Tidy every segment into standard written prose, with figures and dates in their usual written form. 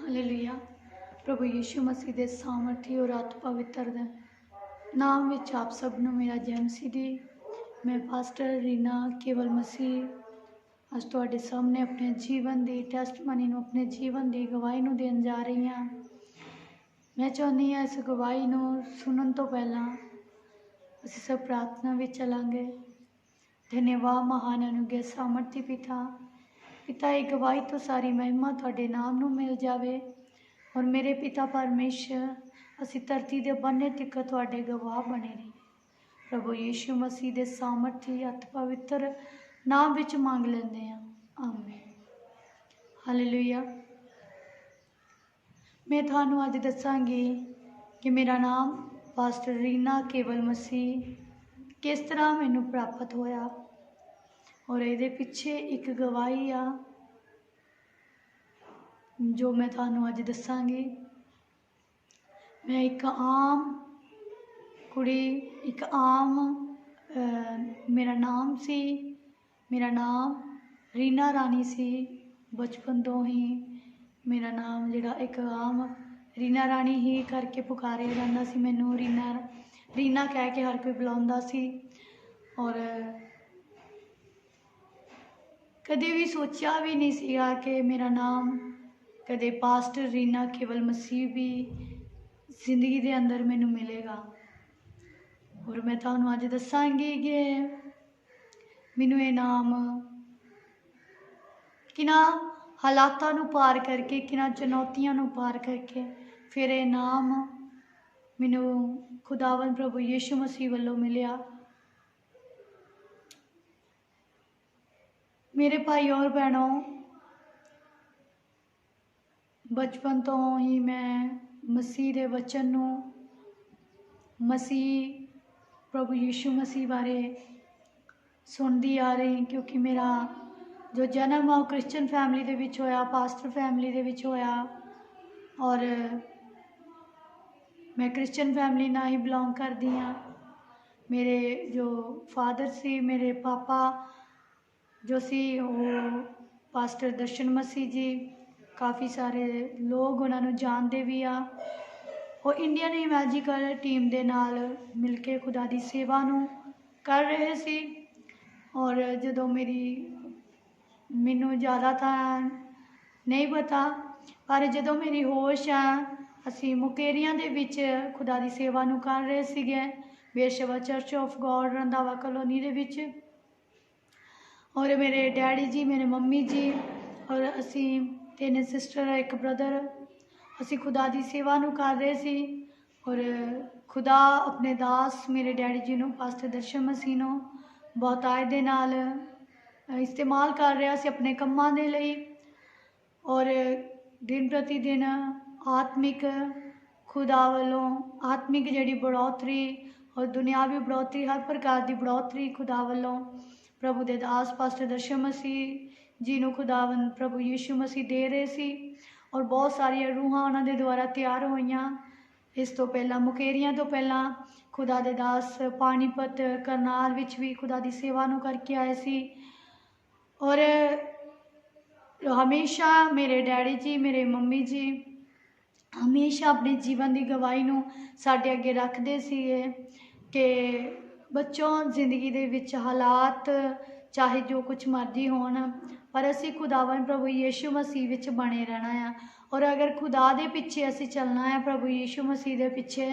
Hallelujah. प्रभु यीशु मसीह के सामर्थी और अति पवित्र नाम विच आप सबनों मेरा जय मसीह दी। मैं पास्टर रीना केवल मसीह अज तुहाडे सामने अपने जीवन की टेस्टमनी नूं अपने जीवन की गवाही नूं देण जा रही हाँ। मैं चाहुंदी हाँ इस गवाही नूं सुनन तो पहला असीं सब प्रार्थना विच चलांगे। धन्यवाद महान अनुग्रह सामर्थी पिता पिता एक गवाही तो सारी महिमा तुहाडे नाम नूं मिल जावे। और मेरे पिता परमेश्वर असीं धरती दे बन्ने तिक तुहाडे गवाह बने रही। प्रभु यीशु मसीह के सामर्थी अति पवित्र नाम विच मंग लेंदे हां, आमीन। हालेलुया। मैं तुहानूं अज दसांगी कि मेरा नाम पास्टर रीना केवल मसीह किस तरह मैनूं प्राप्त होया और इहदे पिछे एक गवाही आ जो मैं तुहानूं अज दसांगी। मैं एक आम कुड़ी एक आम मेरा नाम सी, मेरा नाम रीना रानी सी। बचपन तो ही मेरा नाम जिहड़ा एक आम रीना रानी ही करके पुकारिया जाता सी। मैनू रीना रीना कह के हर कोई बुलाउंदा सी। और कभी भी सोचा भी नहीं सीगा कि मेरा नाम कदे पास्टर रीना केवल मसीह भी जिंदगी के अंदर मैनू मिलेगा। और मैं तुहानूं अज दसांगी कि मैनू ये नाम किन्हां हालातां नूं पार करके किन्हां चुनौतियां नूं पार करके फिर ये नाम मैनू खुदावन प्रभु यीशु मसीह वालों मिलिया। मेरे भाई और बहनों, बचपन तो ही मैं मसीह के वचन नूं मसीह प्रभु यीशु मसीह बारे सुनती आ रही, क्योंकि मेरा जो जन्म आ क्रिश्चन फैमिली दे विच होया, पास्टर फैमिली दे विच होया। और मैं क्रिश्चन फैमिली नाल ही बिलोंग करती हाँ। मेरे जो फादर सी मेरे पापा जो सी वो पास्टर दर्शन मसीह जी, काफ़ी सारे लोग उन्होंने जानते भी आ। वो इंडियन इमैजिकल टीम के नाल मिल के खुदा की सेवा नूं कर रहे सी। और जो मैनू ज़्यादा तो नहीं पता, पर जो मेरी होश आ असी मुकेरियां दे विच खुदा की सेवा नूं कर रहे सीगे, Beersheba church of God Randhawa colony दे विच। और मेरे डैडी जी मेरे मम्मी जी और असी 3 सिस्टर एक ब्रदर असी खुदा की सेवा नूं कर रहे सी। और खुदा अपने दास मेरे डैडी जी नूं पास्टर दर्शन मसीह नूं बहुतायत दे नाल इस्तेमाल कर रहा सी अपने कम्मां दे लई। और दिन प्रति दिन आत्मिक खुदा वालों आत्मिक जिहड़ी बढ़ोतरी और दुनियावी बढ़ोतरी हर प्रकार की बढ़ोतरी खुदा वालों प्रभु दे दास पास्टर दर्शन मसीह जी नूं खुदावन प्रभु यीशु मसीह दे रहे सी। और बहुत सारिया रूहां उन्होंने द्वारा तैयार होईयां। इस तो पहला मुकेरियां तो पहला खुदा दे दास पानीपत करनाल विच भी खुदा की सेवा नूं करके आए सी। और हमेशा मेरे डैडी जी मेरे मम्मी जी हमेशा अपने जीवन की गवाही नूं साडे अगे रखते सीगे कि बच्चों जिंदगी दे विच हालात चाहे जो कुछ मर्जी होण, पर असी खुदावन प्रभु यीशु मसीह विच बने रहना है। और अगर खुदा दे पिछे असी चलना है प्रभु यीशु मसीह दे पिछे,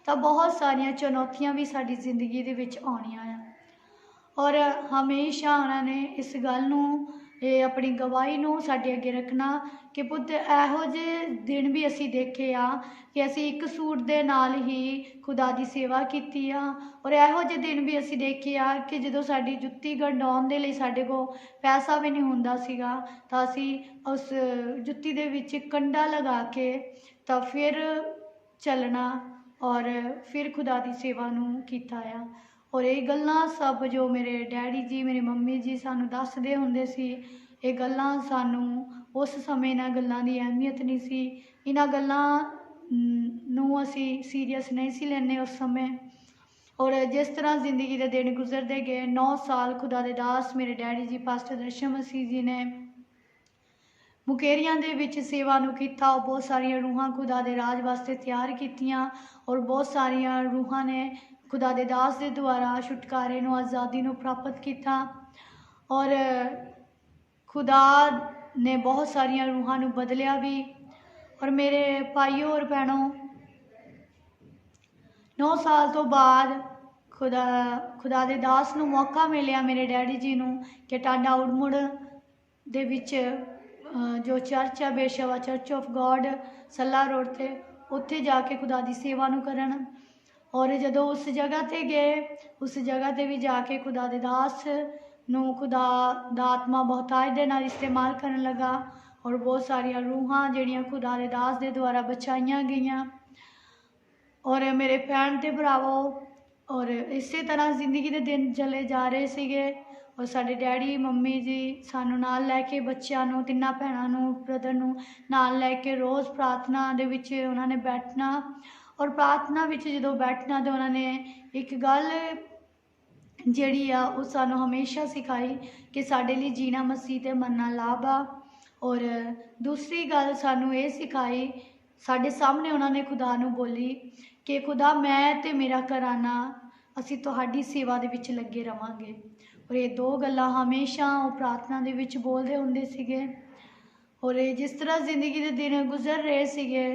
तो बहुत सारिया चुनौतियां भी साडी जिंदगी दे विच आउणियां है। और हमेशा उन्होंने इस गल नूं अपनी गवाही नूं साडे अगे रखना कि पुत्त इहो जे दिन भी असी देखे आ कि असी एक सूट दे नाल ही खुदा की सेवा कीती आ। और इहो जे दिन भी असी देखे आ कि जदों साडी जुत्ती गंढाउण दे लई साडे कोल पैसा भी नहीं हुंदा सीगा, तां असी उस जुत्ती दे विच कंडा लगा के तां फिर चलना और फिर खुदा की सेवा नूं कीता आ। और ये गल्लां सब जो मेरे डैडी जी मेरी मम्मी जी सानू दसदे हुंदे सी, ये गल्लां सानू उस समय इन्हां गल्लां दी अहमियत नहीं सी, इन्हां गल्लां नूं असी सीरियस नहीं सी लैंदे उस समय। और जिस तरह जिंदगी के दिन गुजरते गए 9 साल खुदा दे दास मेरे डैडी जी पास्टर दर्शन मसीह जी ने ਮੁਕੇਰੀਆਂ ਦੇ ਵਿੱਚ ਸੇਵਾ ਨੂੰ ਕੀਤਾ। ਉਹ ਬਹੁਤ ਸਾਰੀਆਂ ਰੂਹਾਂ ਖੁਦਾ ਦੇ ਰਾਜ ਵਾਸਤੇ ਤਿਆਰ ਕੀਤੀਆਂ ਔਰ ਬਹੁਤ ਸਾਰੀਆਂ ਰੂਹਾਂ ਨੇ ਖੁਦਾ ਦੇ ਦਾਸ ਦੇ ਦੁਆਰਾ ਛੁਟਕਾਰੇ ਨੂੰ, ਆਜ਼ਾਦੀ ਨੂੰ ਪ੍ਰਾਪਤ ਕੀਤਾ ਔਰ खुदा ने बहुत सारिया रूहां नूं बदलिया भी। और मेरे भाईओ और भैनों, 9 साल तो बाद खुदा दे दास नूं मौका मिलिया मेरे डैडी जी नूं कि टांडा उड़मुड़ दे विच जो चर्च है बेशवा चर्च ऑफ गॉड सला रोड ते उत्थे जाके खुदा दी सेवा नूं करन। और जदों उस जगह ते गए, उस जगह ते भी जाके खुदा दे दास नूं खुदा दा आत्मा बहुतायत दे नाल इस्तेमाल करन लगा और बहुत सारिया रूहां जिहड़ियां खुदा दे दास दे द्वारा बचाईयां गईयां। और मेरे भैन ते भरावो, और इसे तरह जिंदगी दे दिन चले जा रहे सीगे और साडे डैडी मम्मी जी सानू नाल लैके बच्चों नूं, तिन्ना भैणां नूं, ब्रदर नूं नाल लैके रोज़ प्रार्थना दे विच उन्हां ने बैठना। और प्रार्थना विच जदों बैठना तो उन्होंने एक गल जिहड़ी आ वो सानू हमेशा सिखाई कि साडे लई जीना मसीह ते मरना लाभ आ। और दूसरी गल सानू ये सिखाई, साडे सामने उन्होंने खुदा नू बोली कि खुदा मैं ते मेरा घराना असीं तुहाडी सेवा दे विच लगे रवांगे। और ये 2 गल्लां हमेशा वो प्रार्थना दे विच बोलदे हुंदे सीगे। और जिस तरह जिंदगी दे दिन गुजर रहे सीगे,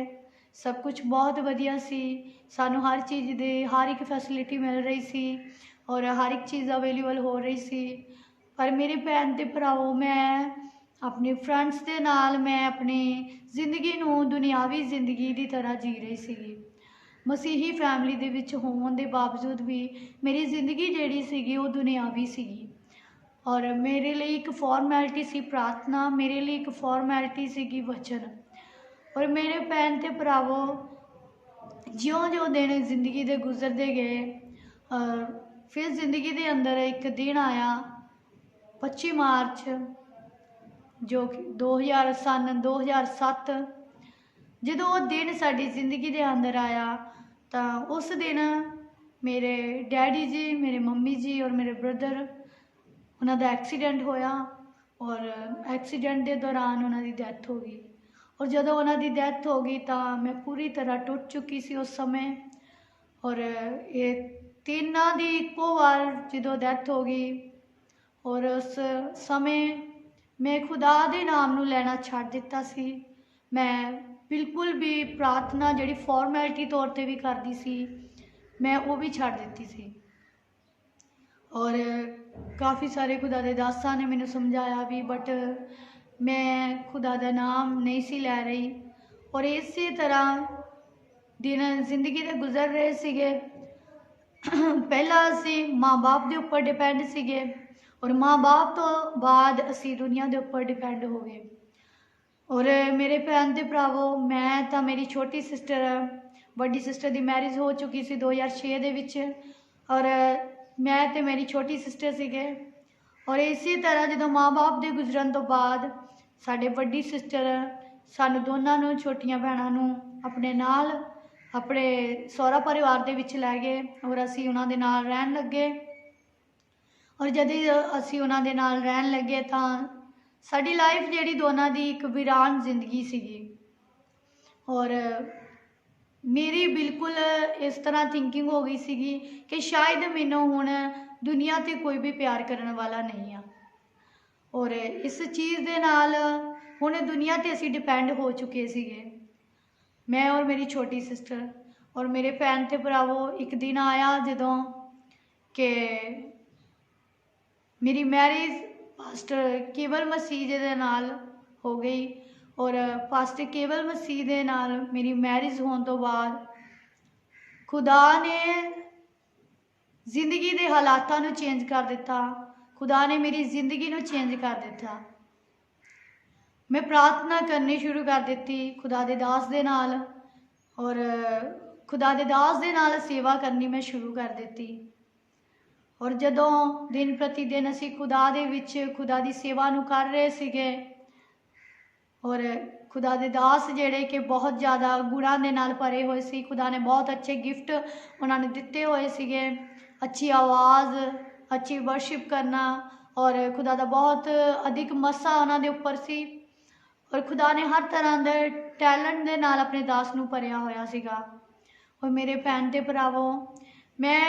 सब कुछ बहुत वधिया सी, सानू हर चीज़ दे हर एक फैसिलिटी मिल रही सी और हर एक चीज़ अवेलेबल हो रही सी। पर मेरे भैन ते भराओ, मैं अपने फ्रेंड्स के नाल मैं अपनी जिंदगी नूं दुनियावी जिंदगी की तरह जी रही सी। मसीही फैमिली दे विच होने के बावजूद भी मेरी जिंदगी जिहड़ी सीगी वो दुनियावी सीगी। और मेरे लिए एक फॉर्मैलिटी सी प्रार्थना, मेरे लिए एक फॉर्मैलिटी सीगी वचन। और मेरे भैन ते भरावो, ज्यों ज्यों दिन जिंदगी दे गुजरते गए, फिर जिंदगी के अंदर एक दिन आया 25 मार्च जो कि 2007, जो वो दिन साड़ी जिंदगी के अंदर आया तो उस दिन मेरे डैडी जी, मेरे मम्मी जी और मेरे ब्रदर उन्होंने एक्सीडेंट होया और एक्सीडेंट के दौरान उन्होंने डैथ हो गई। और जदों उन्होंने डैथ हो गई तो मैं पूरी तरह टुट चुकी सी उस समय। और ये तीनों की एको बार जो डैथ हो गई और उस समय मैं खुदा दे नाम नूं लैना छड्ड दिता सी। मैं बिल्कुल भी प्रार्थना जिहड़ी फॉर्मैलिटी तौर पर भी करती सी, मैं वो भी छड्ड दिती सी। और काफ़ी सारे खुदा दे दासां ने मैनूं समझाया भी, बट मैं खुदा दा नाम नहीं सी लै रही। और इसी तरह दिन जिंदगी के गुजर रहे सीगे। पहला असी माँ बाप के उपर डिपेंड सीगे और माँ बाप तो बाद असी दुनिया के उपर डिपेंड हो गए। और मेरे भैन ते भरावो, मैं तो मेरी छोटी सिस्टर, बड़ी सिस्टर की मैरिज हो चुकी सी 2006 दे विच और मैं ते मेरी छोटी सिस्टर सीगे। और इसी तरह जो माँ बाप के गुजरन तो बाद साडे बड़ी सिस्टर सानू दोनों नूं, छोटियां भैणां नूं अपने नाल अपने सहुरा परिवार दे विच लै गए और असी उन्हां दे नाल रहन लगे। और जद असी उन्हां दे नाल रहन लगे तो साडी लाइफ जिहड़ी दोनों की एक वीरान जिंदगी सीगी। और मेरी बिल्कुल इस तरह थिंकिंग हो गई सीगी कि शायद मैनू हुण दुनिया ते कोई भी प्यार करने वाला नहीं आ। और इस चीज़ दे नाल हुण दुनिया ते असी डिपेंड हो चुके सीगे, मैं और मेरी छोटी सिस्टर। और मेरे भैन ते भरावो, एक दिन आया जदों कि मेरी मैरिज पास्टर केवल मसीह जी दे नाल हो गई। और पास्टर केवल मसीह दे नाल मेरी मैरिज होने तो बाद खुदा ने जिंदगी के हालातों नूं चेंज कर दिता। खुदा ने मेरी जिंदगी नूं चेंज कर दिता। मैं प्रार्थना करनी शुरू कर दी खुदा दे दास दे नाल और खुदा दे दास दे नाल सेवा करनी मैं शुरू कर दी। और जदों दिन प्रति दिन असी खुदा दे विच खुदा दी सेवा नूं कर रहे सीगे और खुदा दे दास जिहड़े कि बहुत ज़्यादा गुणां दे नाल भरे हुए सी, खुदा ने बहुत अच्छे गिफ्ट उन्होंने दिते हुए सीगे, अच्छी आवाज़, अच्छी वर्शिप करना और खुदा दा बहुत अधिक मसा उन्होंने उपर सी। और खुदा ने हर तरह के टैलेंट के नाल अपने दास नूं भरिया होया सीगा। और मेरे भैन ते भरावो, मैं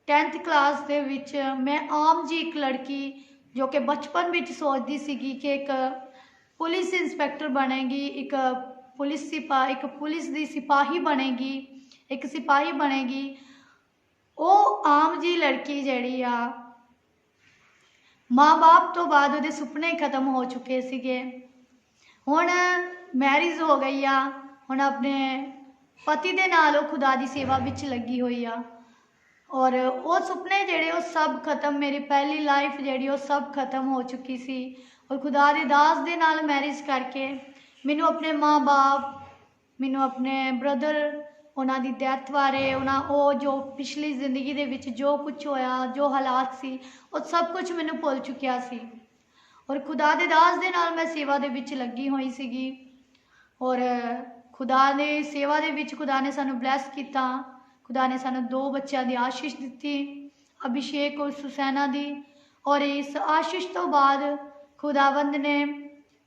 10th क्लास दे विच मैं आम जी एक लड़की जो कि बचपन विच सोचदी सीगी कि एक पुलिस इंस्पैक्टर बनेगी, एक पुलिस दी सिपाही बनेगी, एक सिपाही बनेगी। वो आम जी लड़की जिहड़ी आ, माँ बाप तो बाद उहदे सुपने खत्म हो चुके सीगे। हुण मैरिज हो गई आ, हुण अपने पति दे नाल वो खुदा दी सेवा विच लगी हुई आ। और वो सुपने जिहड़े वो सब खत्म, मेरी पहली लाइफ जिहड़ी वो सब खत्म हो चुकी सी। और खुदा दे दास दे नाल मैरिज करके मैनू अपने माँ बाप, मैनू अपने ब्रदर, उन्हां दी डेथ बारे, वो जो पिछली जिंदगी दे विच जो कुछ होया, जो हालात सी, वो सब कुछ मैनू भुल चुकिया सी। और खुदा दे दास दे नाल मैं सेवा दे विच लगी हुई सीगी। और खुदा ने सेवा दे विच खुदा ने सानू ब्लैस किया। खुदा ने सानू 2 बच्चों की आशीष दी, अभिषेक और सुसैना दी। और इस आशीष तो बाद खुदावंद ने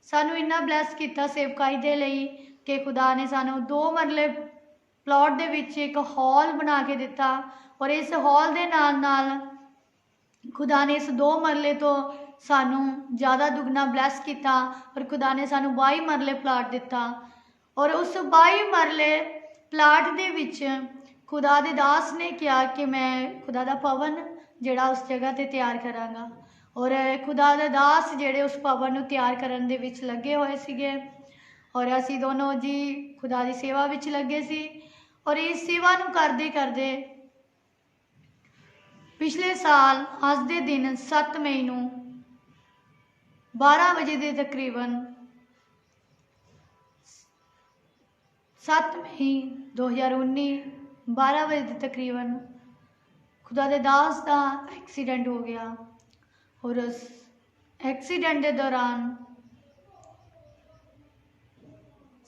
सानू इन्ना ब्लैस किया सेवकाई दे लई कि खुदा ने सानू 2 मरले प्लॉट दे विच एक हॉल बना के दिता। और इस हॉल दे नाल नाल खुदा ने इस 2 मरले तो सानू ज़्यादा दुगना ब्लैस किया। और खुदा ने सानू 22 मरले प्लाट दिता। और उस 22 मरले प्लाट दे विच खुदा दे दास ने कहा कि मैं खुदा दा भवन जिहड़ा उस जगह ते तैयार करांगा। और खुदा दे दास जिहड़े उस भवन नूं तैयार करन दे विच लगे हुए सीगे। और असीं दोनों जी खुदा दी सेवा विच लगे सी। और इस सेवा नूं करदे करदे पिछले साल अज दे दिन 7 मई नूं 12 बजे के तकरीबन 7 मई 2019 12 बजे के तकरीबन खुदा दे दास का एक्सीडेंट हो गया। और उस एक्सीडेंट के दौरान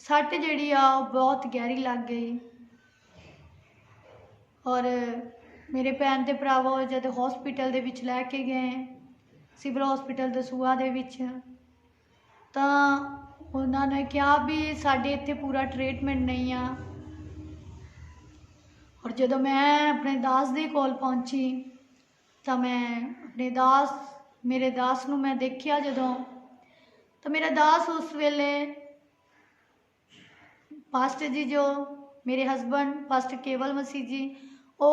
सट जिहड़ी आ बहुत गहरी लग गई। और मेरे भैन ते भरावो जब हॉस्पिटल दे विच लैके गए, सिविल हॉस्पिटल दसूहा दे विच, तां उन्होंने कहा भी साडे इत्थे पूरा ट्रीटमेंट नहीं आ। और जदों मैं अपने दास दे कोल पहुंची तो मैं अपने मेरे दास नूं मैं देखिया जदों, तो मेरा दास उस वेले पास्टर जी जो मेरे हसबैंड पास्टर केवल मसीह जी वो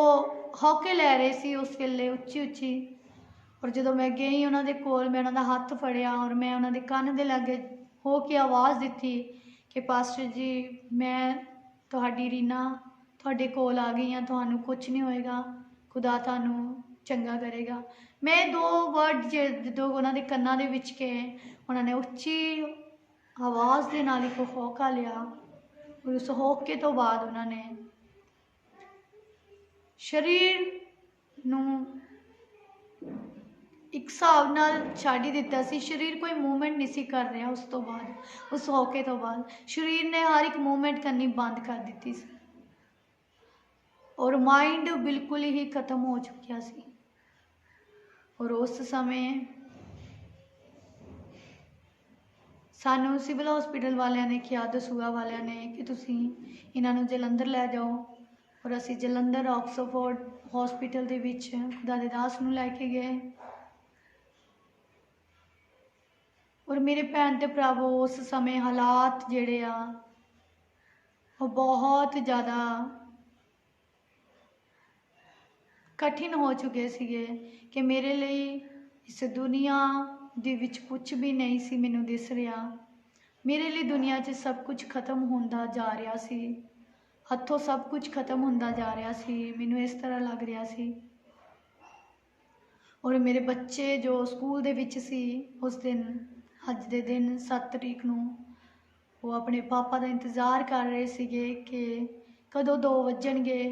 हौके लै रहे सी उस वेले उच्ची उच्ची। और जदों मैं गई उन्हों दे कोल, मैं उन्हों दा हत्थ फड़िया और मैं उन्हों दे कन्न दे लागे हो के आवाज़ दी कि पास्टर जी मैं तुहाडी रीना तुहाडे कोल आ गई हाँ, तुहानू कुछ नहीं होएगा, खुदा तुहानू चंगा करेगा। मैं 2 वर्ड जो उन्होंने कन्ना दे विच के उन्होंने उच्ची आवाज़ दे नाल एक होका लिया। और उस होके तो बाद उन्होंने शरीर नूं एक हिसाब नाल छड्ड ही दिता सी। शरीर कोई मूवमेंट नहीं सी कर रहा। उस तो बाद उस होके तो बाद शरीर ने हर एक मूवमेंट करनी बंद कर दी सी। और माइंड बिल्कुल ही खत्म हो चुकिया सी। और उस समय सानू सिविल हॉस्पिटल वालियां ने कहा, दसूहा वालियां ने कि तुसी इन्हां नूं जलंधर लै जाओ। और असी जलंधर ऑक्सफोर्ड हॉस्पिटल दे विच खुदा दे दास नूं लैके गए। और मेरे भैन ते भरावो उस समय हालात जिहड़े आ वो बहुत ज़्यादा कठिन हो चुके सीगे कि मेरे लिए इस दुनिया दे विच कुछ भी नहीं सी मैनू दिस रहा। मेरे लिए दुनिया च सब कुछ खत्म होंदा जा रहा सी, हथों सब कुछ खत्म होंदा जा रहा सी, मैनू इस तरह लग रहा सी। और मेरे बच्चे जो स्कूल दे विच सी उस दिन अज दे दिन 7 तरीक नूं वो अपने पापा का इंतज़ार कर रहे सीगे कि कदों 2 वजणगे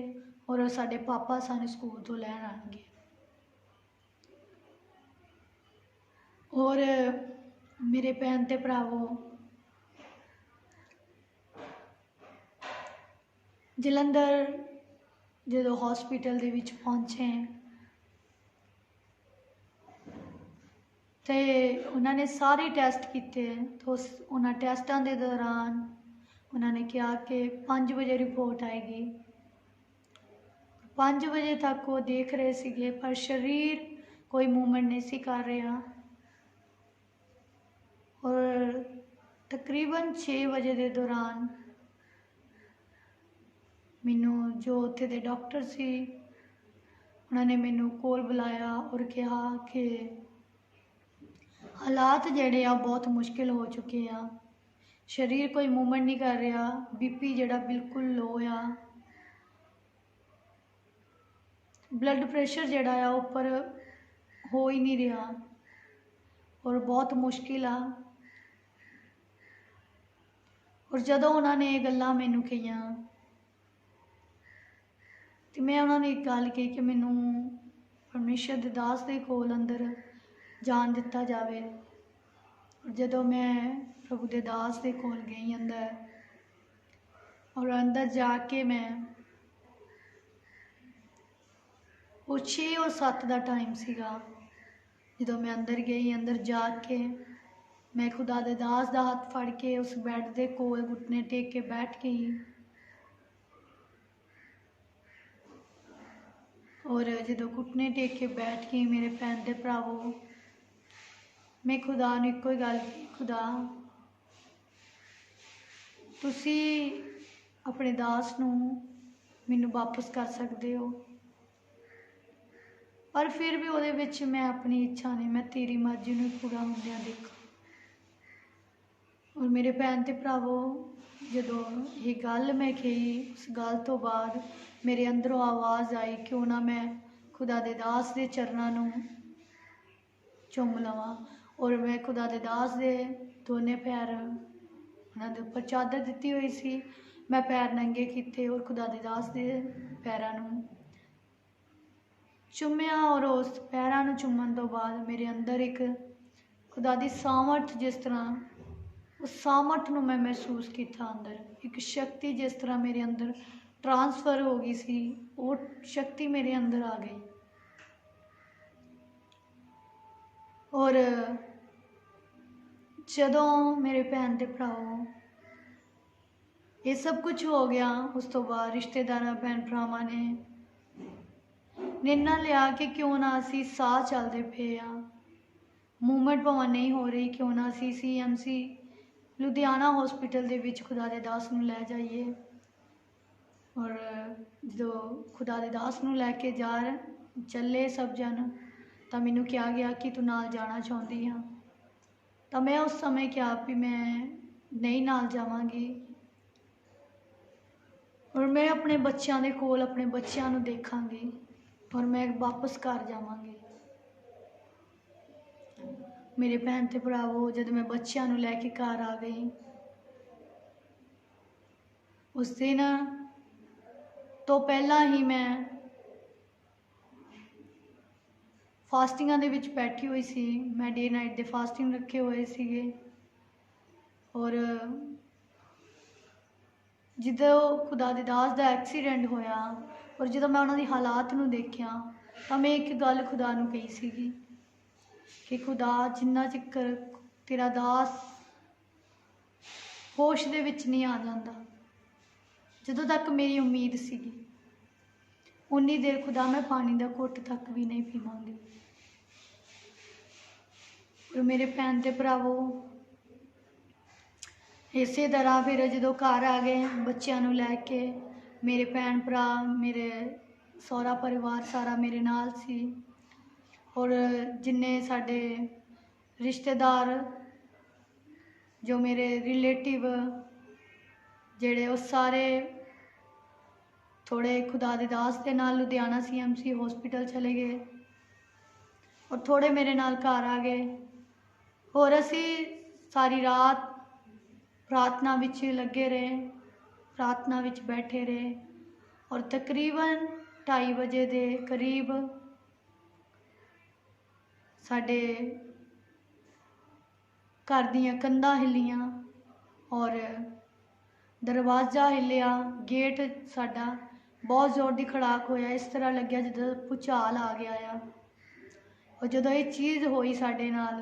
और साडे पापा सानू स्कूल तो लैण आएंगे। और मेरे भैन ते भरावो जलंधर जो हॉस्पिटल दे विच पहुंचे ਤੇ ਉਹਨਾਂ ਨੇ ਸਾਰੇ ਟੈਸਟ ਕੀਤੇ तो ਉਹਨਾਂ ਟੈਸਟਾਂ ਦੇ ਦੌਰਾਨ ਉਹਨਾਂ ਨੇ ਕਿਹਾ कि 5 ਵਜੇ ਰਿਪੋर्ट आएगी। 5 ਵਜੇ ਤੱਕ ਉਹ ਦੇਖ ਰਹੇ ਸੀਗੇ पर शरीर कोई मूवमेंट नहीं सी कर रहा और तकरीबन 6 ਵਜੇ ਦੇ दौरान मैनू जो उत्थे दे डॉक्टर सी उन्होंने मैनू कोल बुलाया और कहा कि हालात जेड़े आ बहुत मुश्किल हो चुके आ, शरीर कोई मूवमेंट नहीं कर रहा, बीपी जेड़ा बिल्कुल लो आ, ब्लड प्रेशर जेड़ा आ उपर हो ही नहीं रहा और बहुत मुश्किल आ। और जदों उन्होंने ये गल्लां मैनू कहियां तो मैं उन्होंने एक गल कही कि मैनू परमेश्वर दे दास दे कोल अंदर जान दिता जाए। और जदों मैं प्रभु दे दास दे कोल गई अंदर और अंदर जाके मैं वो 6 और 7 का टाइम सीगा जदों मैं अंदर गई, अंदर जाके मैं खुदा दे दास दा हाथ फड़ के उस बैड दे कोल घुटने टेक के बैठ गई और जो घुटने टेक के बैठ गई मेरे भैन दे भरावो, मैं खुदा नूं इक्को ही गल की, खुदा तुसी अपने दास नूं मैनू वापस कर सकते हो, पर फिर भी उहदे विच मैं अपनी इच्छा नहीं, मैं तेरी मर्जी नूं पूरा होंदियां देखा। और मेरे भैन ते भरावो जदों ये गल मैं कही उस गल तो बाद मेरे अंदरों आवाज़ आई क्यों ना मैं खुदा दे दास दे चरनां नूं चुम लवां। और मैं खुदा दे दास दे दोने पैर उन्हां दे उपर चादर दित्ती हुई सी, मैं पैर नंगे कीते और खुदा दे दास दे पैरां नूं चुम्या। और उस पैरां नूं चुम्मण तो बाद मेरे अंदर एक खुदा दी सामर्थ जिस तरह उस सामर्थ नूं मैं महसूस किया, अंदर एक शक्ति जिस तरह मेरे अंदर ट्रांसफर हो गई सी, वो शक्ति मेरे अंदर आ गई। और जदों मेरे भैन ते भराओ ये सब कुछ हो गया उस तो बाद रिश्तेदार भैन भरावां ने निर्णय लिया कि क्यों ना असी साह चलते पे आ, मूवमेंट भावें नहीं हो रही, क्यों ना असी CMC लुधियाना हॉस्पिटल दे विच खुदा दे दास नूं लै जाइए। और जो खुदा दे दास नूं लैके जा चले सब जन तो मैनू कहा गया कि तू नाल जाना चाहती हाँ, तो मैं उस समय क्या भी मैं नहीं नाल जावांगी और मैं अपने बच्चों के कोल अपने बच्चों नूं देखांगी और मैं वापस घर जावांगी। मेरे भैन ते भरावो जब मैं बच्चों नूं लैके घर आ गई उस दिन तो पहला ही मैं फास्टिंगां दे विच बैठी हुई सी, मैं डे नाइट दे फास्टिंग रखे हुए सीगे। और जिदों खुदा दे दास दा एक्सीडेंट होया और जो मैं उन्होंने हालात नूं देखिया तो मैं एक गल खुदा नूं कही सीगी कि खुदा जिन्ना चिकर तेरा दास होश दे विच नहीं आ जाता, जदों तक मेरी उम्मीद सीगी उन्नी देर खुदा मैं पानी का घुट तक भी नहीं पीवांगी। और मेरे भैन ते भरावो इस तरह फिर जो घर आ गए बच्चों नूं लैके मेरे भैन भरा मेरे सौरा परिवार सारा मेरे नाल सी और जिन्ने साडे रिश्तेदार जो मेरे रिलेटिव जेड़े वो सारे थोड़े खुदा दे दास दे नाल लुधियाना CMC हॉस्पिटल चले गए और थोड़े मेरे नाल घर आ गए। और असी सारी रात प्रार्थना विच लगे रहे, प्रार्थना विच बैठे रहे और तकरीबन 2:30 बजे के करीब साडे घर दियां कंधां हिलियां और दरवाज़ा हिलिया, गेट साडा बहुत जोर की खड़ाक होया, इस तरह लग्या जिद्दां भूचाल आ गया आ। और जदों ये चीज़ होई साडे नाल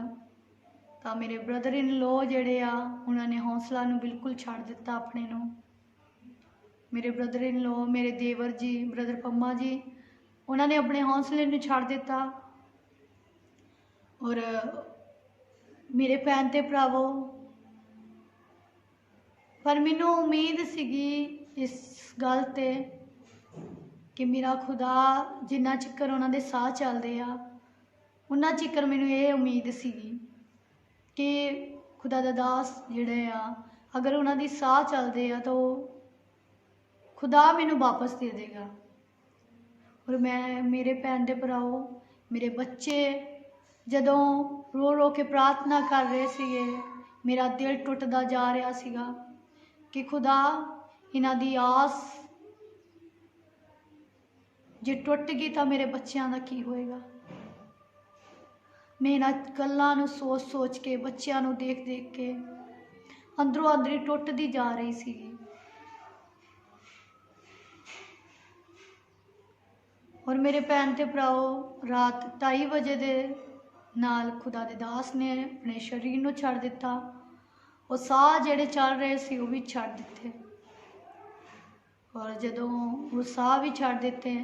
तो मेरे ब्रदर इन लॉ जिहड़े आ उन्होंने हौसला नूं बिल्कुल छड्ड दिता अपने नूं। मेरे ब्रदर इन लॉ मेरे देवर जी ब्रदर पम्मा जी उन्होंने अपने हौसले नूं छड्ड दिता। और मेरे भैन ते भरावो पर मैनू उम्मीद सीगी इस गल ते कि मेरा खुदा जिन्ना चिकर उन्हां दे साह चलदे आ उन्ना चिकर मैनू ये उम्मीद सीगी कि खुदा दा दास जिहड़े आ अगर उन्हां दी साह चलदे आ तो खुदा मैनू वापस दे देगा। और मैं मेरे भैन दे भराओ मेरे बच्चे जदों रो रो के प्रार्थना कर रहे सीगे मेरा दिल टुटदा जा रहा सीगा कि खुदा इन्हां दी आस जे टुट गई तो मेरे बच्चों का की होएगा। मैं इन्हां गल्लां नूं सोच सोच के बच्चों नूं देख देख के अंदरों अंदरी टुटदी जा रही सीगी। और मेरे भैन ते भराओ रात 2:30 बजे दे नाल खुदा दे दास ने अपने शरीर नूं छड्ड दिता। और साह जिहड़े चल रहे सी वो भी छड्ड दिते। और जदों वो साह भी छड्ड दिते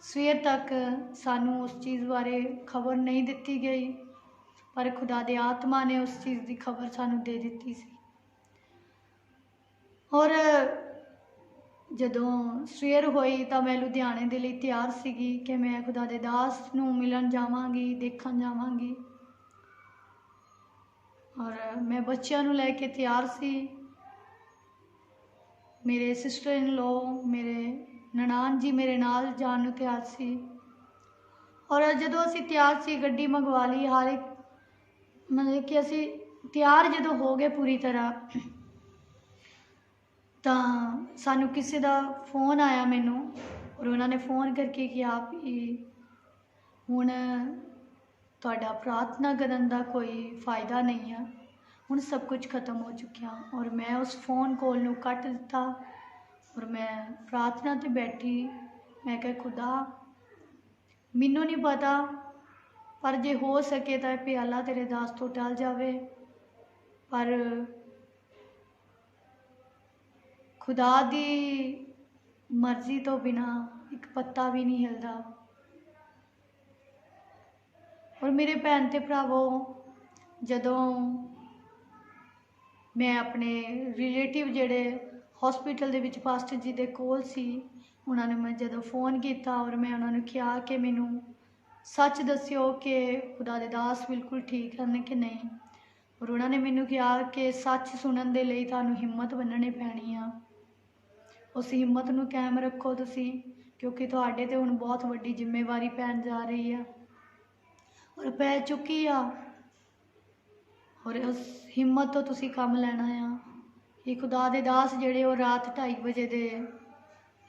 सवेर तक सानू उस चीज़ बारे खबर नहीं दिती गई पर खुदा दे आत्मा ने उस चीज़ की खबर सानू दे दी सी। और जदों सवेर होई तो मैं लुधियाने दे लई तैयार सीगी कि मैं खुदा दे दास नूं मिलन जावांगी देखण जावांगी। और मैं बच्चों नूं लैके तैयार सी। मेरे सिस्टर इन लॉ मेरे ननान जी मेरे नाल जाण नूं तैयार सी। और जदों असीं तैयार सी गड्डी मंगवा ली हर एक मतलब कि असीं तैयार जदों हो गए पूरी तरह तो सानू किसी का फोन आया मैनू और उन्होंने फ़ोन करके कहा भी हुण तुहाडा प्रार्थना करन दा कोई फ़ायदा नहीं है हुण सब कुछ खत्म हो चुकिया। और मैं उस फ़ोन कॉल नूं कट दिता और मैं प्रार्थना ते बैठी। मैं कहा खुदा मैनू नहीं पता पर जे हो सके तो प्याला तेरे दास तो टल जावे पर खुदा दी मर्जी तो बिना एक पत्ता भी नहीं हिलदा। और मेरे भैन ते भरावो जदों मैं अपने रिलेटिव जिहड़े हॉस्पिटल दे विच पास्टर जी दे कोल सी उन्होंने मैं जदों फ़ोन किया और मैं उन्होंने कहा कि मैनू सच दस्यो कि खुदा दे दास बिल्कुल ठीक हैं कि नहीं। और उन्होंने मैनू कहा कि सच सुनन दे लई तुहानू हिम्मत बन्ननी पैनी आ। उस हिम्मत नूं कायम रखो तुसी क्योंकि तुहाडे ते हुण बहुत वड्डी जिम्मेवारी पैण जा रही है और पै चुकी आ। और उस हिम्मत तो तुसी काम लैना आ कि खुदा दे दास जिहड़े वो रात 2:30 बजे दे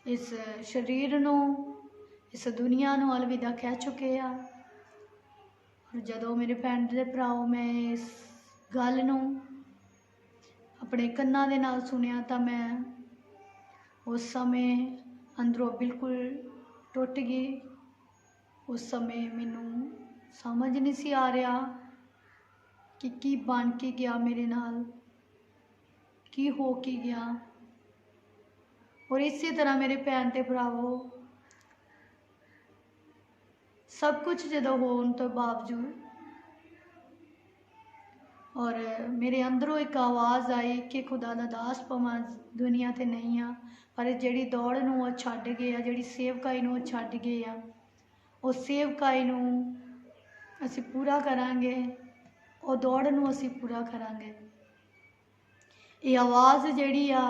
इस शरीर नूं इस दुनिया नूं अलविदा कह चुके आ। और जदों मेरे भैन दे भराओ मैं इस गल नूं अपने कन्नां दे नाल सुनिया तो मैं उस समय अंदरों बिल्कुल टुट गई। उस समय मैनू समझ नहीं सी आ रहा कि की बन के गया मेरे नाल की हो के गया। और इसी तरह मेरे भैन ते भरावो सब कुछ जदों होने तो बावजूद और मेरे अंदरों एक आवाज़ आई कि खुदा दा दास भावें दुनिया ते नहीं आ पर जिहड़ी दौड़ नूं वो छड्ड गए आ जिहड़ी सेवकाई नूं वो छड्ड गए आ उस सेवकाई नूं असीं पूरा करांगे और दौड़ नूं असीं पूरा करांगे। ये आवाज़ जिहड़ी आ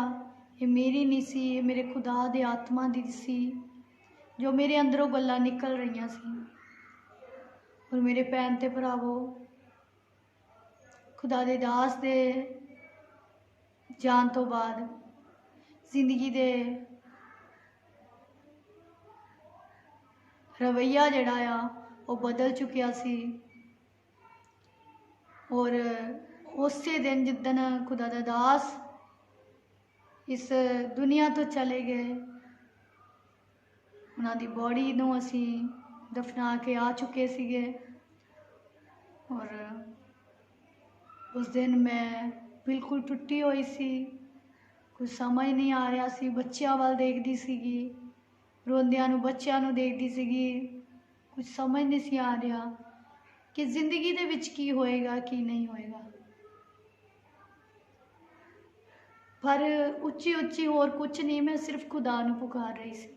ये मेरी नहीं सी ये मेरे खुदा दे आत्मा दी सी जो मेरे अंदरों गल्लां निकल रही सी। और मेरे भैन ते भरावो खुदा दे दास दे जान तो बाद जिंदगी दे रवैया जिहड़ा आ वो बदल चुकिया सी। और उसे दिन जिदन खुदा दा दास इस दुनिया तो चले गए उन्हां दी बॉडी नूं असीं दफना के आ चुके सीगे। और उस दिन मैं बिल्कुल टुटी हुई सी, कुछ समझ नहीं आ रहा सी। बच्चों वाल देखती सीगी, रोंदियां नूं बच्चों नूं देखती सीगी। कुछ समझ नहीं सी आ रहा कि जिंदगी दे विच की होएगा की नहीं होएगा। पर उच्ची उच्ची होर कुछ नहीं, मैं सिर्फ खुदा नूं पुकार रही सी।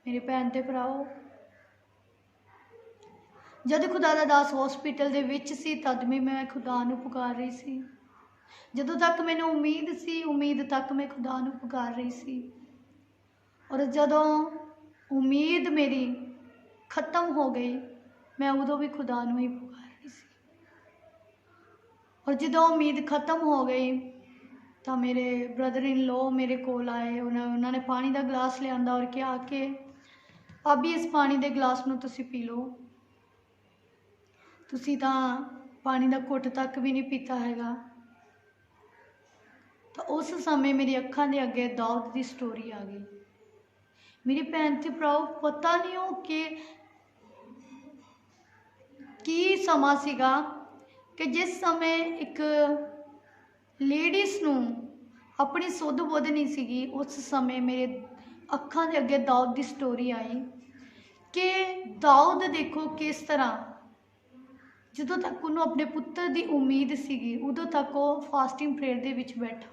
मेरे भैन ते भराओ, जद खुदा दा दास हॉस्पिटल दे विच सी तद भी मैं खुदा नूं पुकार रही सी। जदों तक मैनू उम्मीद सी, उम्मीद तक मैं खुदा नूं पुकार रही सी। और जदों उम्मीद मेरी खत्म हो गई, मैं उदों भी खुदा नूं ही पुकार रही सी। और जदों उम्मीद खत्म हो गई तो मेरे ब्रदर इन लॉ मेरे कोल आए। उन्होंने पानी का गिलास लिया और कहा कि भाभी इस पानी के गिलास नूं तुसी पी लो, तुसी तां पानी का घुट तक भी नहीं पीता हैगा। तो उस समय मेरी अखां दे अगे दाऊद की स्टोरी आ गई। मेरी भैन ते भराओ, पता नहीं हो कि की समा सीगा कि जिस समय एक लेडीज़ नूं अपनी सुध बुध नहीं सीगी, उस समय मेरे अखां दे अगे दाऊद की स्टोरी आई कि दाऊद देखो किस तरह जदों तक उन्होंने अपने पुत्र की उम्मीद सीगी उदों तक वो फास्टिंग प्रेयर दे विच बैठा।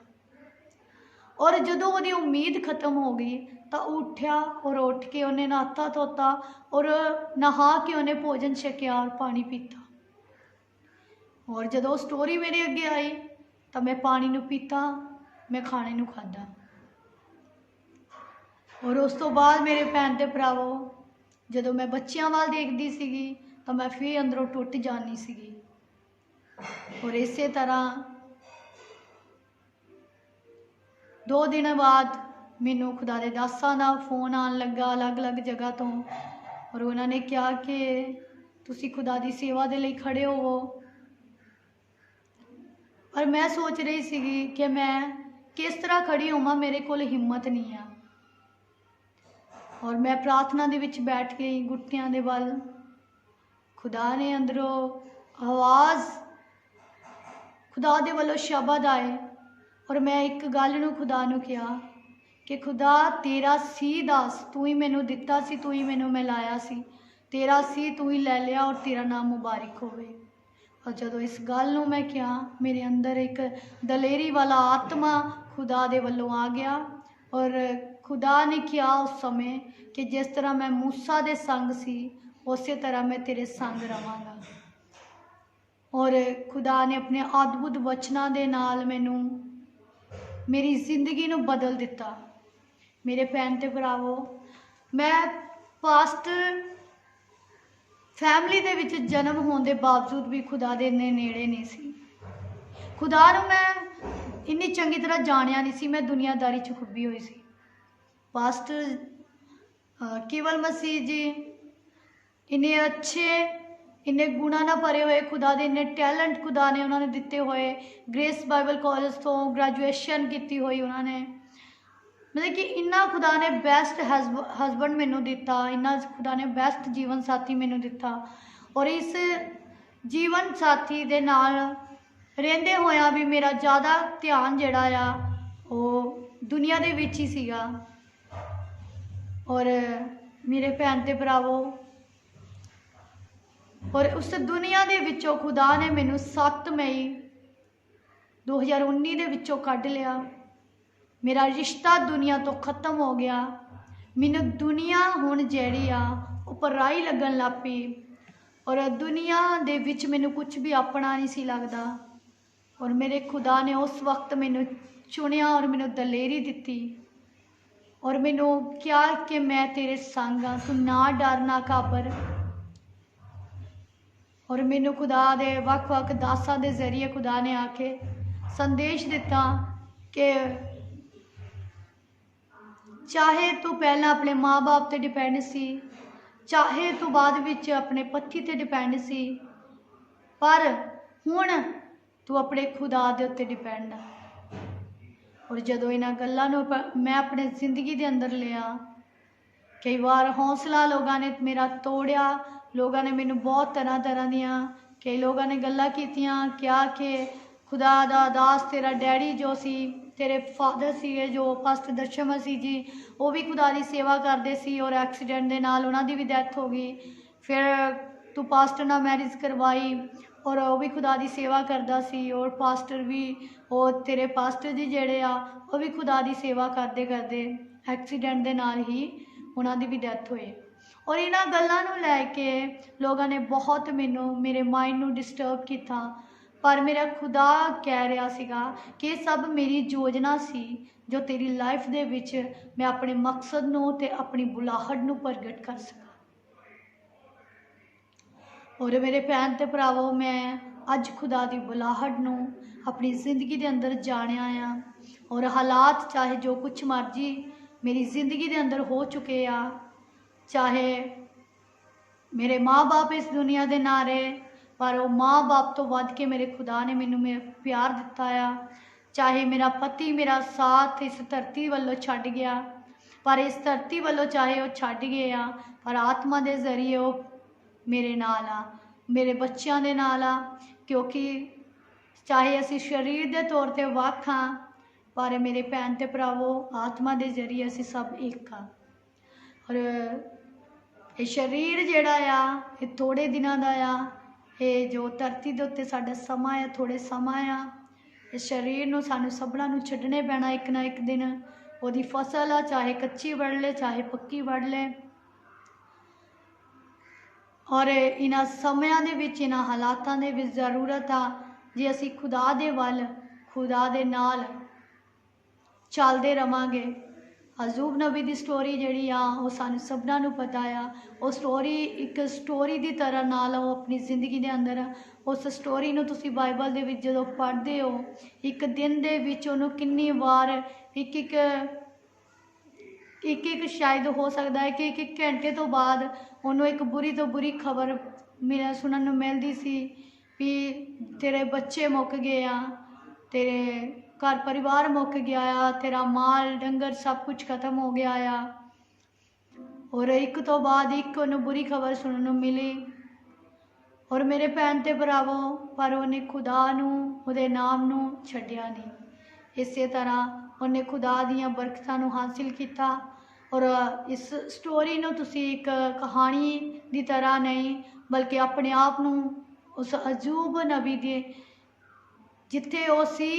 और जदों वो उम्मीद खत्म हो गई तो उठ्या और उठ के उन्हें नहाता धोता और नहा के उन्हें भोजन छकिया और पानी पीता। और जदों स्टोरी मेरे अगे आई तो मैं पानी नूं पीता, मैं खाने नूं खादा। और उस तो बाद मेरे भैन ते भरावो, जदों मैं बच्चों वाल देखती सीगी तो मैं फिर अंदरों टुट जानी सीगी। और इस तरह 2 दिन बाद मैनू खुदा दे दासां दा फोन आन लगा अलग अलग जगह तो। और उन्होंने कहा कि तुसी खुदा दी सेवा दे लई खड़े होवो। और मैं सोच रही सीगी कि मैं किस तरह खड़ी होवां, मेरे कोल हिम्मत नहीं है। और मैं प्रार्थना दे विच बैठ गई घुट्टियां दे वल। खुदा ने अंदरों आवाज़, खुदा दे वल्लों शब्द आए और मैं एक गल नूं खुदा नूं कहा कि खुदा तेरा सी दास तू ही मैनू दिता सी, तू ही मैनू मैं लाया सी, तेरा सी तू ही ले लिया और तेरा नाम मुबारक होवे। और जदों इस गल नूं मैं कहा, मेरे अंदर एक दलेरी वाला आत्मा खुदा दे वल्लों आ गया। और खुदा ने कहा उस समय कि जिस तरह मैं मूसा दे संग सी उस तरह मैं तेरे संग रहांगा। और खुदा ने अपने अद्भुत वचनां दे नाल मैनू मेरी जिंदगी नूं बदल दिता। मेरे भैन ते भरावो, मैं पास्ट फैमिली दे विच जन्म होने के बावजूद भी खुदा दे इन्ने नेड़े नहीं सी। खुदा नूं मैं इन्नी चंगी तरह जानिया नहीं सी, मैं दुनियादारी च खुब्बी हुई सी। पास्ट केवल मसीह जी इन्ने अच्छे, इन्ने गुणा ना भरे हुए, खुदा दे इन्ने टैलेंट खुदा ने उन्होंने दिते हुए। ग्रेस बाइबल कॉलेज तो ग्रेजुएशन की हुई उन्होंने, मतलब कि इन्ना खुदा ने बेस्ट हसबैंड मैनू दिता, इन्ना खुदा ने बेस्ट जीवन साथी मैनू दिता। और इस जीवन साथी दे नाल रहिंदे होया भी मेरा ज़्यादा ध्यान जिहड़ा आ वो दुनिया दे विच ही सीगा। और मेरे भैन ते भरावो, और उस दुनिया दे विचों खुदा ने मैनू 7 मई 2019 दे विचों कढ लिया। मेरा रिश्ता दुनिया तो ख़त्म हो गया। मैनू दुनिया हुण जिहड़ी आ वो पराई लगन लग पई। और दुनिया दे विच मैनू कुछ भी अपना नहीं सी लगदा। और मेरे खुदा ने उस वक्त मैनू चुनिया और मैनू दलेरी दिती और मैनू कहा कि मैं तेरे संग हाँ, तू ना डर ना घाबर। और मैनू खुदा दे वख-वख दासां दे जरिए खुदा ने आके संदेश दिता कि चाहे तू पहला अपने माँ बाप ते डिपेंड सी, चाहे तू बाद विच अपने पति ते डिपेंड सी, पर हुण तू अपने खुदा दे उत्ते डिपेंड आ। और जदों इन्हां गल्लां नूं मैं अपने जिंदगी दे अंदर लिया कई बार हौसला लोगों ने मेरा तोड़िया, लोगों ने मैनू बहुत तरह तरह दियाँ कई लोगों ने गल्लां कीतियां, क्या कि खुदा दा दास तेरा डैडी जो सी, तेरे फादर सीगे जो पास्टर दर्शन मसीह जी, वो भी खुदा की सेवा करते सी और एक्सीडेंट के नाल उन्हां दी भी डेथ हो गई। फिर तू पास्टर नाल मैरिज करवाई और वो भी खुदा की सेवा करता सी, और पास्टर भी और तेरे पास्टर जी जेड़े आ वो भी खुदा की सेवा करते करते एक्सीडेंट के नाल ही उन्हां दी भी डेथ होई। और इन्हां गल्लां नूं लैके लोगों ने बहुत मैनू मेरे माइंड नूं डिस्टर्ब किया, पर मेरा खुदा कह रहा सीगा कि ये सब मेरी योजना सी जो तेरी लाइफ दे विच मैं अपने मकसद नूं ते अपनी बुलाहट नूं प्रगट कर सकां। और मेरे भैन ते भरावो, मैं अज खुदा की बुलाहट नूं अपनी जिंदगी के अंदर जानिया आ, और हालात चाहे जो कुछ मर्जी मेरी जिंदगी के अंदर हो चुके आ, चाहे मेरे माँ बाप इस दुनिया के ना रहे पर वो माँ बाप तो वध के मेरे खुदा ने मैनू प्यार दिता आ, चाहे मेरा पति मेरा साथ इस धरती वालों छड्ड गया, पर इस धरती वालों चाहे वो छड्ड गए आ, पर आत्मा के जरिए वो मेरे नाल आ, मेरे बच्चों के नाल आ, क्योंकि चाहे असी शरीर के तौर पर वख हाँ पर मेरे भैन ते भरावो आत्मा के जरिए असी सब एक हाँ। और ये शरीर जिहड़ा आ ये थोड़े दिनों का आ, ये जो धरती के उत्ते साडा समा है थोड़े समा आ, इस शरीर नूं सानू सबना नूं छड्डने पैना एक ना एक दिन, ओदी फसल आ चाहे कच्ची वड़ ले चाहे पक्की वड़ ले। और इन्हां समयां दे विच इन्हां हालातां दे विच जरूरत आ जे असी खुदा दे वल खुदा दे नाल चलते रवांगे। अजूब नबी की स्टोरी जिहड़ी आ वो सानू सबना नूं पता आ, वो स्टोरी एक स्टोरी की तरह नाल वो अपनी जिंदगी के अंदर उस स्टोरी नूं तुसीं बाइबल दे विच जदों पढ़दे हो, एक दिन दे विच उहनूं कितनी बार एक शायद हो सकता है कि एक घंटे तो बाद उन्होंने एक बुरी तो बुरी खबर मेरा सुनने नूं मिलदी सी भी तेरे बच्चे मुक गए आ, तेरे घर परिवार मुक गया आ, तेरा माल डंगर सब कुछ खत्म हो गया आ। और एक तो बाद एक उन्हें बुरी खबर सुनने नूं मिली। और मेरे भैन ते भरावो, पर उन्हें खुदा नूं उहदे नाम नूं छड्डिया नहीं। इस तरह उन्हें खुदा दियां बरकतां नूं हासिल किया। और इस स्टोरी नूं तुसीं एक कहानी की तरह नहीं बल्कि अपने आप नूं उस अजूब नबी के जिथे वो सी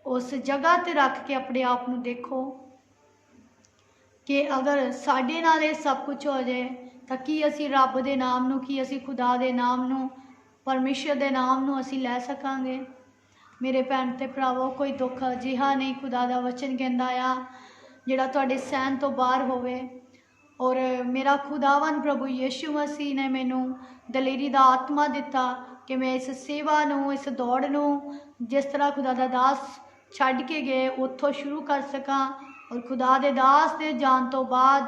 उस जगह ते रख के अपने आप नूं देखो कि अगर साडे नाल ये सब कुछ हो जाए तो की असी रब दे नाम नूं, की असी खुदा दे नाम नूं, परमेश्वर दे नाम नूं असी लै सकांगे। मेरे भैन ते भरावो, कोई दुख अजिहा नहीं खुदा दा वचन कहंदा आ जिहड़ा तुहाडे सहन तो बाहर होवे। और मेरा खुदावन प्रभु यीशु मसीह ने मैनू दलेरी दा आत्मा दिता कि मैं इस सेवा नूं इस दौड़ नूं जिस तरह खुदा दा दास छड्ड के गए उत्थों शुरू कर सकां। और खुदा दे दास दे जान तो बाद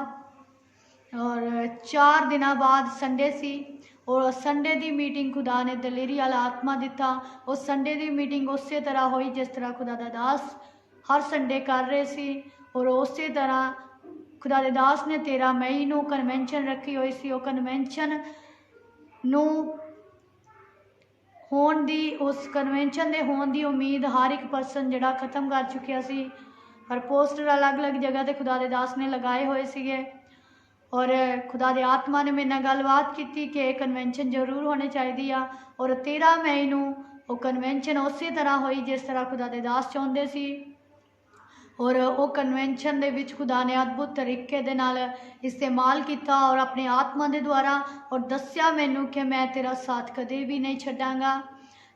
और 4 दिन बाद संडे सी और संडे की मीटिंग खुदा ने दलेरी वाला आत्मा दिता। उस संडे की मीटिंग उस तरह हुई जिस तरह खुदा दा दास हर संडे कर रहे सी। और उस तरह खुदा दे दास ने 13 मई नूं कन्वेंशन रखी हुई सी। वो कन्वेंशन नूं होण दी उस कन्वेंशन दे होण दी उम्मीद हर एक परसन जिहड़ा खत्म कर चुकिया सी। पर पोस्टर अलग अलग जगह ते खुदा दे दास ने लगाए हुए सीगे। और खुदा दे आत्मा ने मेरे नाल गलबात की कि कन्वेंशन जरूर होनी चाहिए आ। और 13 मई नूं वो कन्वेंशन उस तरह हुई जिस तरह खुदा दे दास चाहुंदे सी। और वो कन्वेंशन दे विच खुदा ने अद्भुत तरीके दे नाल इस्तेमाल किया और अपने आत्मा के द्वारा और दस्या मैनू कि मैं तेरा साथ कदे भी नहीं छड्डांगा।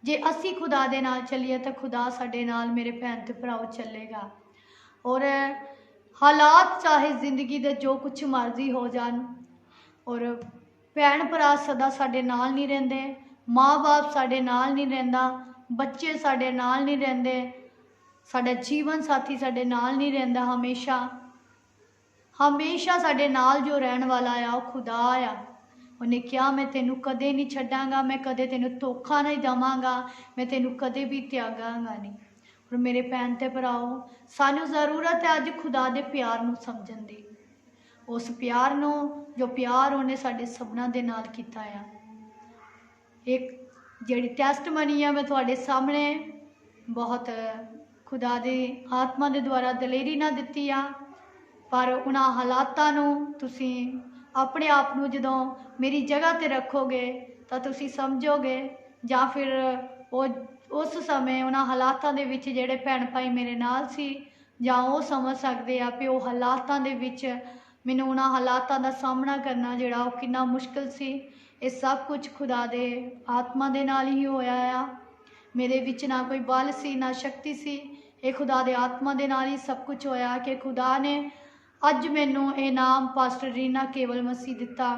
जे असी खुदा दे नाल चलीए तो खुदा साडे नाल मेरे भैन ते भराओ चलेगा। और हालात चाहे जिंदगी दे जो कुछ मर्जी हो जान और भैन भरा सदा साडे नाल नहीं रहिंदे, माँ बाप साडे नाल नहीं रहिंदा, बच्चे साडे नाल नहीं रहिंदे, साडा जीवन साथी साडे नाल नहीं रहिंदा। हमेशा हमेशा साडे नाल जो रहन वाला आ वो खुदा आ। उन्हें क्या मैं तेनू कदे नहीं छड्डांगा, मैं कदे तेनू धोखा नहीं देवांगा, मैं तेनू कदे भी त्यागांगा नहीं। और मेरे भैन ते भराओ, सानू जरूरत है अज खुदा दे प्यार नू समझण दी। उस प्यार नूं जो प्यार उन्हें साडे सबना दे नाल कीता आ। एक जिहड़ी टेस्टमनी आ मैं तुहाडे सामने बहुत खुदा दी आत्मा दे द्वारा दलेरी ना दित्ती आ, पर उन्हां हालातां नूं तुसीं अपने आप नूं जदों मेरी जगह ते रखोगे तां तुसीं समझोगे, जां फिर उस समय उन्हां हालातां दे विच जिहड़े भैण भाई मेरे नाल सी, जां वो समझ सकदे आ कि वो हालातां दे विच मैनूं उन्हां हालातां दा सामना करना जिहड़ा वो किन्ना मुश्किल सी। ये सब कुछ खुदा दे आत्मा दे नाल ही होया आ। मेरे विच ना कोई बल सी ना शक्ति सी, ये खुदा दे आत्मा दे नाल ही सब कुछ होया कि खुदा ने अज मैनूं ये नाम पास्टर रीना केवल मसीह दिता।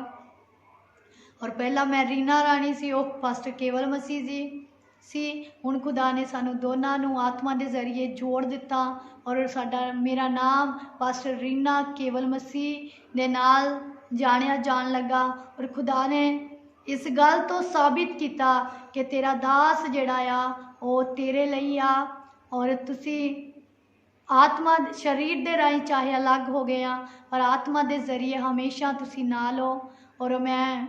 और पहला मैं रीना राणी सी, वो पास्टर केवल मसीह जी सी। हुण खुदा ने सानू दोनों नूं आत्मा दे जरिए जोड़ दिता और साडा मेरा नाम पास्टर रीना केवल मसीह दे नाल जानिया जान लगा। और खुदा ने इस गल तो साबित किया कि तेरा दास जिहड़ा आ वो तेरे लई आ, और तुसी आत्मा शरीर दे राही चाहे अलग हो गए आ, पर आत्मा दे जरिए हमेशा तुसी नाल हो। और मैं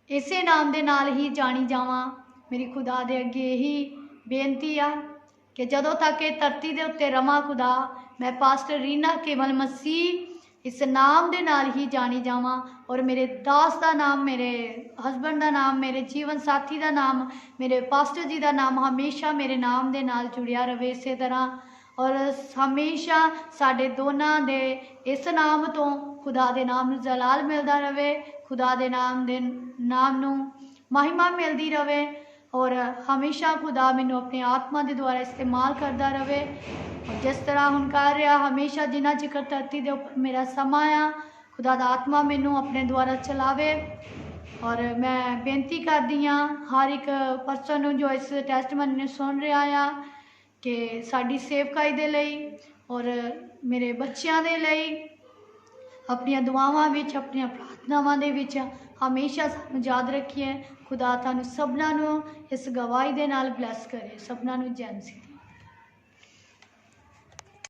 इसे नाम दे नाल ही जानी जावां। मेरी खुदा दे अगे यही बेनती आ कि जदों तक ये धरती दे उत्ते रवां खुदा, मैं पास्टर रीना केवल मसीह इस नाम दे नाल ही जानी जावां, और मेरे दास का नाम, मेरे हस्बैंड का नाम, मेरे जीवन साथी का नाम, मेरे पास्टर जी का नाम हमेशा मेरे नाम दे नाल जुड़िया रहे इस तरह। और हमेशा साडे दोनों दे इस नाम तो खुदा दे नाम नूं जलाल मिलता रहे, खुदा दे नाम नूं महिमा मिलती रहे, और हमेशा खुदा मैनू अपने आत्मा के द्वारा इस्तेमाल करता रहे। और जिस तरह हुण कर रहा हमेशा जिन्ना चिकर धरती के उपर मेरा समा आ, खुदा दा आत्मा मैनू अपने द्वारा चलावे। और मैं बेनती करदी हाँ हर एक परसन नूं जो इस टेस्टमनी नूं सुन रहा आ कि साडी सेवकाई दे लई और मेरे बच्चों के लिए अपनियां दुआवां विच, अपनियां प्रार्थनावां दे विच हमेशा सानूं याद रखिए। खुदा तुहानूं सबना नूं इस गवाही दे नाल ब्लैस करे। सबना नूं जय मसीह।